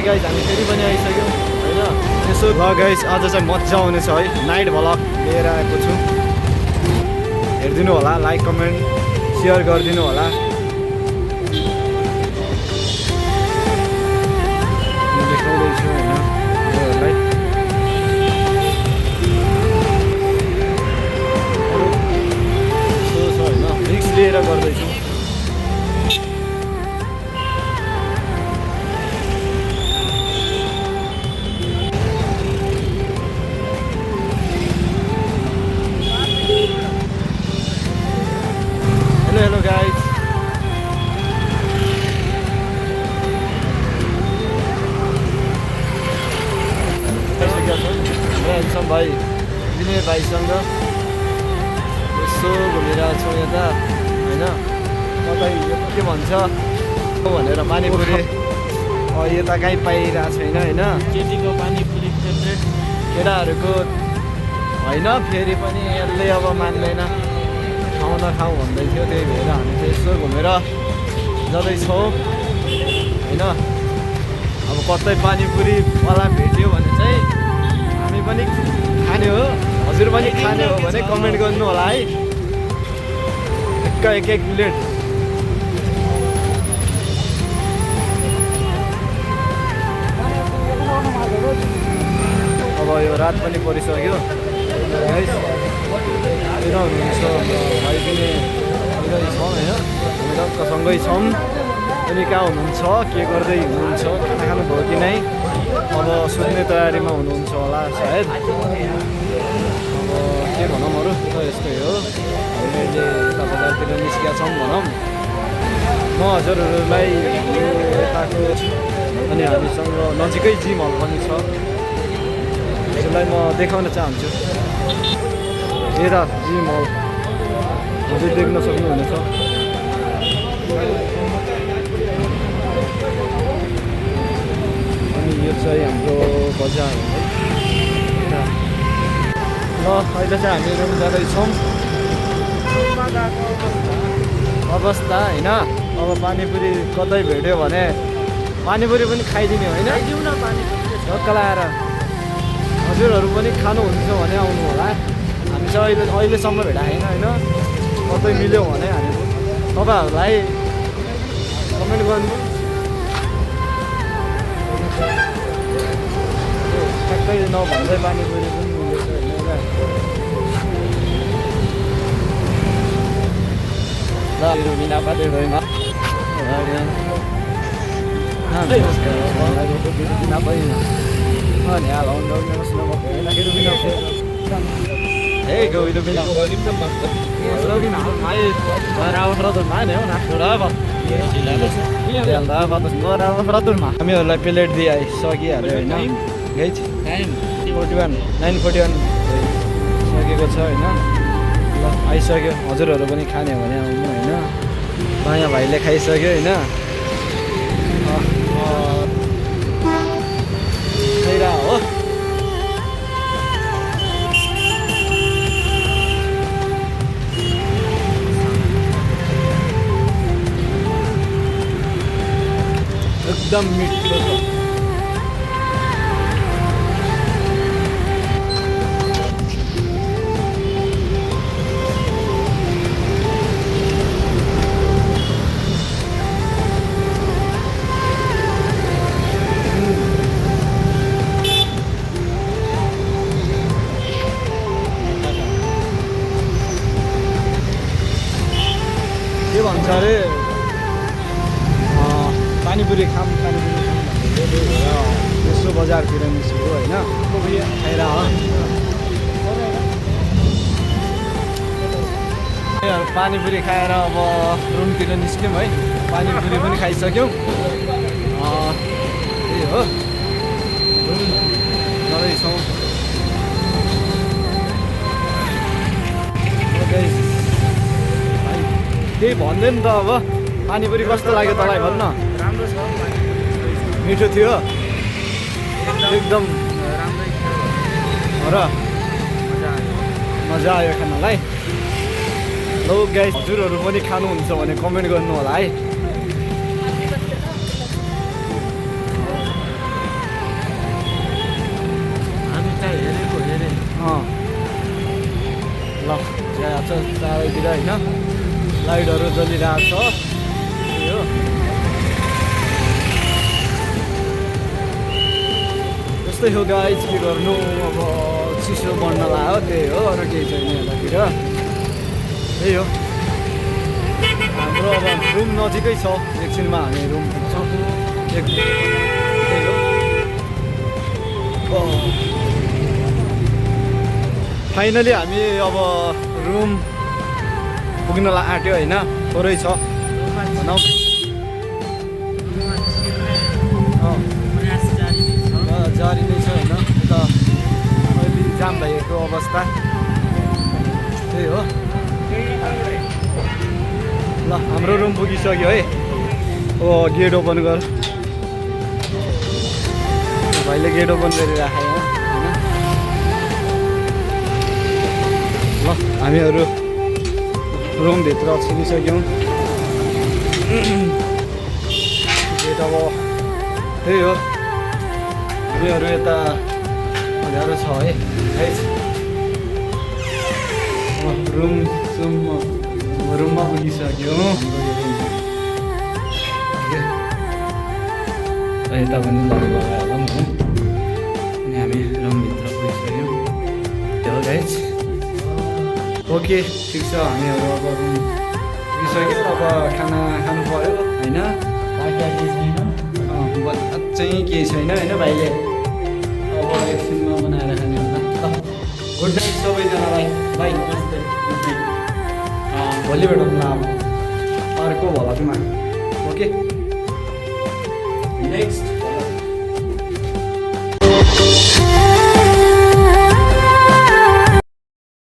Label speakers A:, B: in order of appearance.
A: Guys हामी फेरि पनि आइसक्यौँ होइन। यसो ल गाइस आज चाहिँ मजा आउनेछ है, नाइट भ्लग लिएर आएको छु। हेरिदिनु होला, लाइक कमेन्ट सेयर गरिदिनु होला। म देखाउँदैछु होइन तपाईँहरूलाई। यसो छ होइन, रिक्स लिएर गर्दैछु। Hello guys. handsome भाइ विनय भाइसँग यसो घुमिरहेको छौँ यता होइन। तपाईँ यो के भन्छ भनेर पानीपुरी यता कहीँ पाइरहेको छैन होइन।
B: केटीको पानीपुरी फेभरेट,
A: केटाहरूको होइन। फेरि पनि यसले अब मान्दैन, खाउँ नखाउँ भन्दै थियो, त्यही भएर हामी चाहिँ यसो घुमेर जाँदैछौँ होइन। अब कतै पानीपुरीवाला भेट्यो भने चाहिँ हामी पनि खाने हो, हजुर पनि खाने हो भने कमेन्ट गर्नु होला है। एक एक प्लेट। अब यो रात पनि परिसक्यो गाइस। किन हुनुहुन्छ भाइ पनि छौँ होइन, हामी टक्कसँगै छौँ। अनि कहाँ हुनुहुन्छ, के गर्दै हुनुहुन्छ, खाना खानुभयो कि नै? अब सुत्ने तयारीमा हुनुहुन्छ होला सायद। अब के भनौँ अरू त यस्तै हो। हामी अहिले यता बजारतिर निस्किया छौँ भनौँ। म हजुरहरूलाई यो यताको अनि हामीसँग नजिकै जिम हल पनि छ, त्यसलाई म देखाउन चाहन्छु। यता जिम हल हजुर देख्न सक्नुहुनेछ। अनि यो चाहिँ हाम्रो बजार हो है। ल अहिले चाहिँ हामी रुम जाँदैछौँ। अवस्था होइन, अब पानीपुरी कतै भेट्यो भने पानीपुरी पनि खाइदिने होइन। ढक्क लाएर हजुरहरू पनि खानुहुन्छ भने आउनु होला। हामी चाहिँ अहिलेसम्म भेटाएन होइन। कतै मिल्यो भने हामी तपाईँहरूलाई कमेन्ट गर्नु। ठ्याक्कै नभन्दै पानीपुरी पनि मिलेछ होइन। बिना पाते भएमा बिना पहिना Hey, go itu bina. Lo bina, mai rawa fratur ma ne, na rawa. Iya, rawa त rawa fratur ma. हामीहरूलाई प्लेट दिइ सकिहाल्यो होइन गाइस। 9:41 सकेको छ होइन। ल आइसक्यो, हजुरहरू पनि खाने भने आउनु होइन। नयाँ भाइले खाइसक्यो होइन। हो एकदम मिठो छ। के भन्छ अरे पानीपुरी खाम भन्दै यसो बजारतिर निस्क्यो होइन। खाएर पानीपुरी खाएर अब रुमतिर निस्क्यौँ है। पानीपुरी पनि खाइसक्यौँ। त्यही हो, रुम जाँदैछौँ। केही भन्दै नि त अब पानीपुरी कस्तो लाग्यो तँलाई भन्न?
B: राम्रो छ,
A: मिठो थियो एकदम र मजा आयो खानालाई। ल गाइस हजुरहरू पनि खानुहुन्छ भने कमेन्ट गर्नु होला है। छ चारैतिर होइन, लाइटहरू जलिरहेको छ त्यही हो। त्यस्तै हो गाइज, के गर्नु अब चिसो बढ्न लाग्यो त्यही हो, अरू केही छैन यतातिर त्यही हो। हाम्रो अब रुम नजिकै छ, एकछिनमा हामी रुम पुग्छौँ त्यही हो। फाइनली हामी अब रुम पुग्नलाई आँट्यो होइन, थोरै छ भनौँ। जारी नै छ होइन, यता अहिले जाम भएको अवस्था त्यही हो। ल हाम्रो रुम पुगिसक्यो है, अब गेट ओपन गर, भाइले गेट ओपन गरिराखे होइन। ल हामीहरू रुमभित्र छिरिसक्यौँ। गेट अब त्यही हो, हामीहरू यता अँध्यारो छ है गाइस। रुममा पुगिसक्यौँ। यता पनि लगाएर नि, अनि हामी रुमभित्र पुगिसक्यौँ त्यो गाइस। ओके ठिक छ, हामीहरू अब रुम पुगिसक्यौँ। अब खाना खानु पऱ्यो होइन, चाहिँ केही छैन होइन, भाइले अब एकछिनमा बनाएर खाने होला। ल गुड नाइट सबैजनालाई, बाई नमस्ते, गुड नाइट। भोलि भेटौँ न अर्को भ्लगमा, ओके नेक्स्ट।